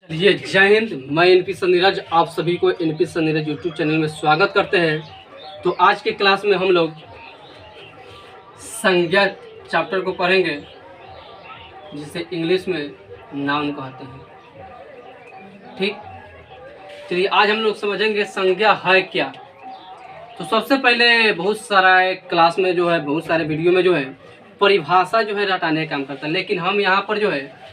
ये जय हिंद। मैं एनपी सर नीरज, आप सभी को NP sir Neeraj YouTube channel में स्वागत करते हैं। तो आज के क्लास में हम लोग संज्ञा चैप्टर को पढ़ेंगे, जिसे इंग्लिश में नाउन कहते हैं। ठीक, चलिए आज हम लोग समझेंगे संज्ञा है क्या। तो सबसे पहले बहुत सारा क्लास में जो है, बहुत सारे वीडियो में जो है परिभाषा जो है रटाने का काम करता है, लेकिन हम यहाँ पर जो है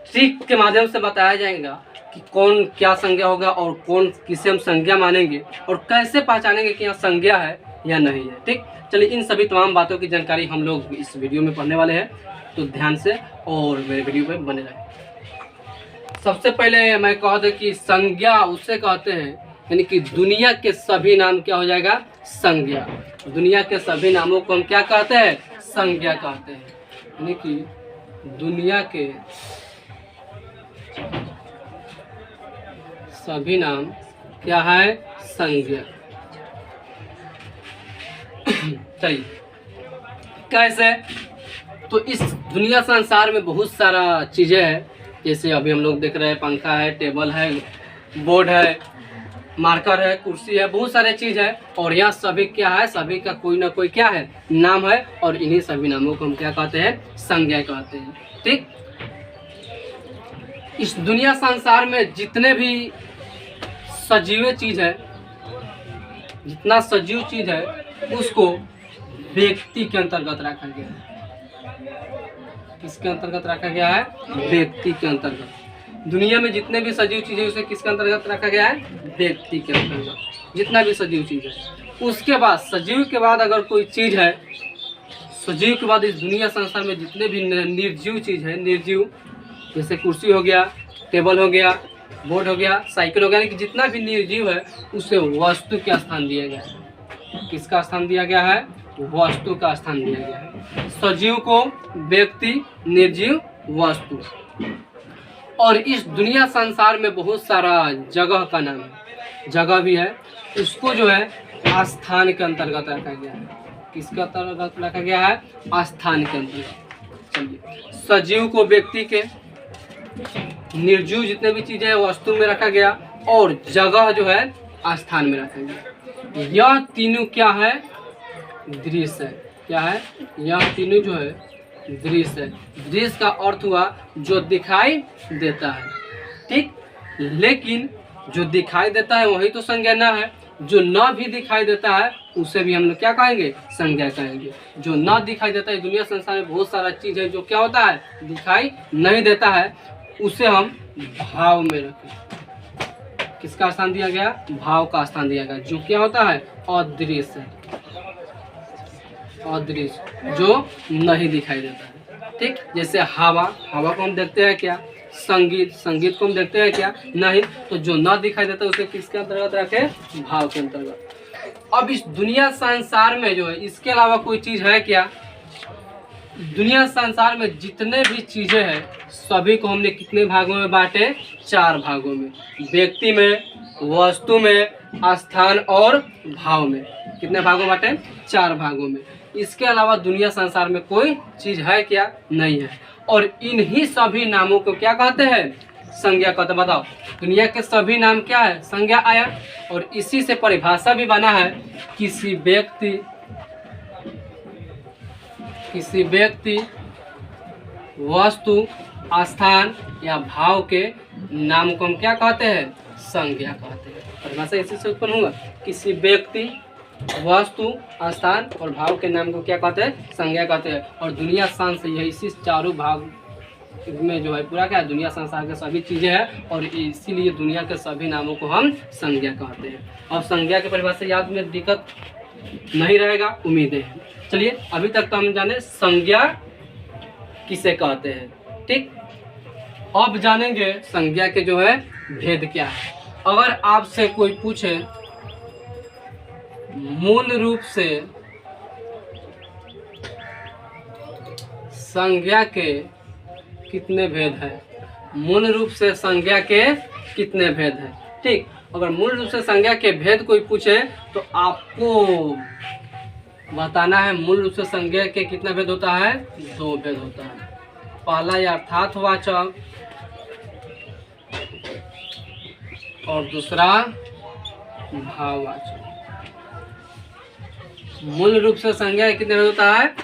ट्रिक के माध्यम से बताया जाएगा कि कौन क्या संज्ञा होगा और कौन किसे हम संज्ञा मानेंगे और कैसे पहचानेंगे कि यहाँ संज्ञा है या नहीं है। ठीक, चलिए इन सभी तमाम बातों की जानकारी हम लोग इस वीडियो में पढ़ने वाले हैं, तो ध्यान से और मेरे वीडियो पे बने रहें। सबसे पहले मैं कह दूं कि संज्ञा उसे कहते हैं, यानी कि दुनिया के सभी नाम क्या हो जाएगा, संज्ञा। दुनिया के सभी नामों को हम क्या कहते हैं, संज्ञा कहते हैं। यानी कि दुनिया के सभी नाम क्या है, संज्ञा। चलिए कैसे, तो इस दुनिया संसार में बहुत सारा चीज़ें हैं, जैसे अभी हम लोग देख रहे हैं पंखा है, टेबल है, बोर्ड है, मार्कर है, कुर्सी है, बहुत सारे चीज़ है। और यहाँ सभी क्या है, सभी का कोई ना कोई क्या है, नाम है, और इन्हीं सभी नामों को हम क्या कहते हैं, संज्ञा कहते हैं। ठीक, इस दुनिया संसार में जितने भी सजीव चीज़ है, जितना सजीव चीज़ है उसको व्यक्ति के अंतर्गत रखा गया है। किसके अंतर्गत रखा गया है, व्यक्ति के अंतर्गत। दुनिया में जितने भी सजीव चीज़ है उसे किसके अंतर्गत रखा गया है, व्यक्ति के अंतर्गत। जितना भी सजीव चीज़ है, उसके बाद सजीव के बाद अगर कोई चीज़ है, सजीव के बाद इस दुनिया संसार में जितने भी निर्जीव चीज़ है, निर्जीव जैसे कुर्सी हो गया, टेबल हो गया, बोर्ड हो गया, साइकिल हो गया, यानी कि जितना भी निर्जीव है उसे वस्तु का स्थान दिया गया है। किसका स्थान दिया गया है, वस्तु का स्थान दिया गया है। सजीव को व्यक्ति, निर्जीव वस्तु। और इस दुनिया संसार में बहुत सारा जगह का नाम है, जगह भी है, उसको जो है स्थान के अंतर्गत रखा गया है। किसके अंतर्गत रखा गया है, स्थान के अंतर्गत। चलिए, सजीव को व्यक्ति के, निर्जीव जितने भी चीजें वस्तु में रखा गया, और जगह जो है स्थान में रखा गया। यह तीनों क्या है, दृश्य है। क्या है, यह तीनों जो है दृश्य है। दृश्य का अर्थ हुआ जो दिखाई देता है। ठीक, लेकिन जो दिखाई देता है वही तो संज्ञा न है। जो न भी दिखाई देता है उसे भी हम लोग क्या कहेंगे, संज्ञा कहेंगे। जो न दिखाई देता है, दुनिया संसार में बहुत सारा चीज है जो क्या होता है, दिखाई नहीं देता है, उसे हम भाव में रखें। किसका स्थान दिया गया, भाव का स्थान दिया गया, जो क्या होता है, अदृश्य है। अदृश्य जो नहीं दिखाई देता है। ठीक, जैसे हवा, हवा को हम देखते हैं क्या, संगीत, संगीत को हम देखते हैं क्या, नहीं। तो जो न दिखाई देता है उसे किसके अंतर्गत रखे, भाव के अंतर्गत। अब इस दुनिया संसार में जो है, इसके अलावा कोई चीज है क्या, दुनिया संसार में जितने भी चीजें हैं सभी को हमने कितने भागों में बांटे, 4 भागों में। व्यक्ति में, वस्तु में, स्थान और भाव में। कितने भागों में बांटे, 4 भागों में। इसके अलावा दुनिया संसार में कोई चीज है क्या, नहीं है। और इन्हीं सभी नामों को क्या कहते हैं, संज्ञा कहते हैं। बताओ, दुनिया के सभी नाम क्या है, संज्ञा आया। और इसी से परिभाषा भी बना है, किसी व्यक्ति, वस्तु, स्थान या भाव के नाम को हम क्या कहते हैं, संज्ञा कहते हैं। परिभाषा इसी से उत्पन्न हुआ, किसी व्यक्ति, वस्तु, स्थान और भाव के नाम को क्या कहते हैं, संज्ञा कहते हैं। और दुनिया संसार यही इसी 4 भाग में जो है पूरा क्या है, दुनिया संसार के सभी चीजें हैं, और इसीलिए दुनिया के सभी नामों को हम संज्ञा कहते हैं। अब संज्ञा की परिभाषा याद में दिक्कत नहीं रहेगा, उम्मीदें हैं। चलिए, अभी तक तो हम जाने संज्ञा किसे कहते हैं। ठीक, अब जानेंगे संज्ञा के जो है भेद क्या है। अगर आपसे कोई पूछे मूल रूप से संज्ञा के कितने भेद हैं, मूल रूप से संज्ञा के कितने भेद हैं। ठीक, अगर मूल रूप से संज्ञा के भेद कोई पूछे तो आपको बताना है मूल रूप से संज्ञा के कितना भेद होता है, 2 भेद होता है। पहला यथार्थवाचक और दूसरा भाववाचक। मूल रूप से संज्ञा कितने भेद होता है?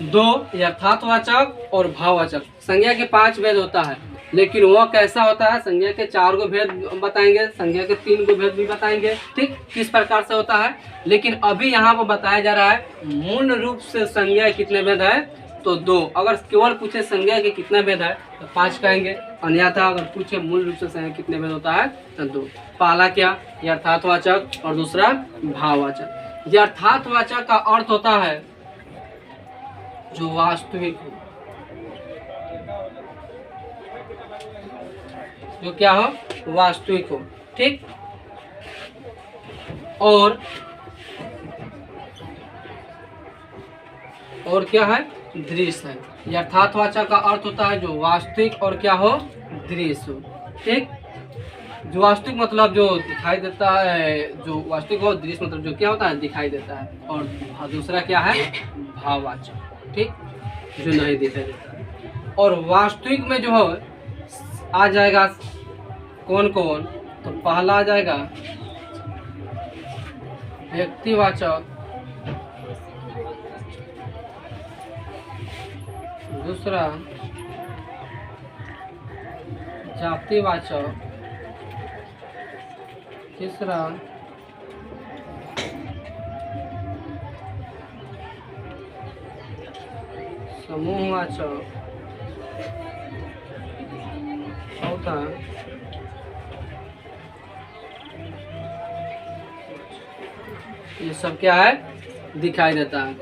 2, यथार्थवाचक और भाववाचक। संज्ञा के 5 भेद होता है, लेकिन वह कैसा होता है? संज्ञा के 4 को भेद बताएंगे, संज्ञा के 3 को भेद भी बताएंगे, ठीक, किस प्रकार से होता है। लेकिन अभी यहाँ पर बताया जा रहा है मूल रूप से संज्ञा कितने भेद है, तो 2। अगर केवल पूछे संज्ञा के कितना भेद है तो 5 कहेंगे, अन्यथा अगर पूछे मूल रूप से संज्ञा कितने भेद होता है तो 2। पहला क्या? यथार्थवाचक और दूसरा भाववाचक। यथार्थवाचक का अर्थ होता है जो वास्तविक हो, जो क्या हो? वास्तविक हो, ठीक। और क्या है? दृश्य है। यथार्थवाचक का अर्थ होता है जो वास्तविक और क्या हो? दृश्य हो, ठीक। जो वास्तविक मतलब जो दिखाई देता है, जो वास्तविक हो, दृश्य मतलब जो क्या होता है? दिखाई देता है। और दूसरा क्या है? भाववाचक, ठीक, जो नहीं दिखाई देता है। और वास्तविक में जो है आ जाएगा कौन कौन? तो पहला आ जाएगा व्यक्तिवाचक, दूसरा जातिवाचक, तीसरा समूहवाचक, चौथा ये सब क्या है? दिखाई देता है।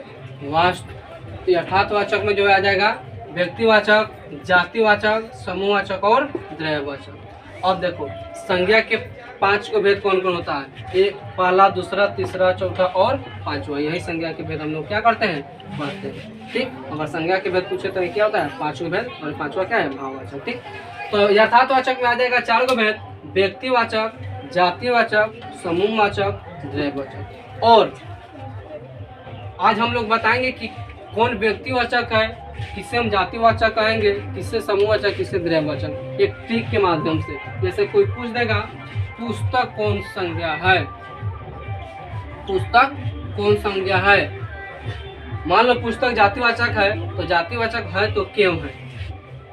यथार्थवाचक में जो आ जाएगा व्यक्तिवाचक, जातिवाचक, समूहवाचक और द्रव्यवाचक। अब देखो संज्ञा के 5 को भेद कौन कौन होता है? एक, पहला, दूसरा, तीसरा, चौथा और 5वां। यही संज्ञा के भेद हम लोग क्या करते हैं? पढ़ते हैं, ठीक। अगर संज्ञा के भेद पूछे तो क्या होता है? 5 को भेद, और 5वां क्या है? भाववाचक, ठीक। तो यथार्थवाचक में आ जाएगा 4 को भेद, व्यक्तिवाचक, जातिवाचक, समूहवाचक, द्रव्यवाचक। और आज हम लोग बताएंगे कि कौन व्यक्तिवाचक है, किसे हम जातिवाचक कहेंगे, किससे समूहवाचक, किससे द्रव्यवाचक, एक ट्रिक के माध्यम से। जैसे कोई पूछ देगा पुस्तक कौन संज्ञा है, पुस्तक कौन संज्ञा है। मान लो पुस्तक जातिवाचक है तो जातिवाचक है तो क्यों है।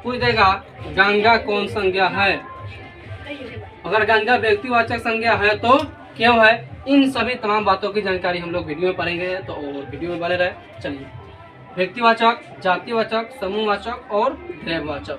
पूछ देगा गंगा कौन संज्ञा है, अगर गंगा व्यक्तिवाचक संज्ञा है तो क्यों है। इन सभी तमाम बातों की जानकारी हम लोग वीडियो में पढ़ेंगे, तो वीडियो में बने रहे। चलिए, व्यक्तिवाचक, जातिवाचक, समूहवाचक और द्रव्यवाचक।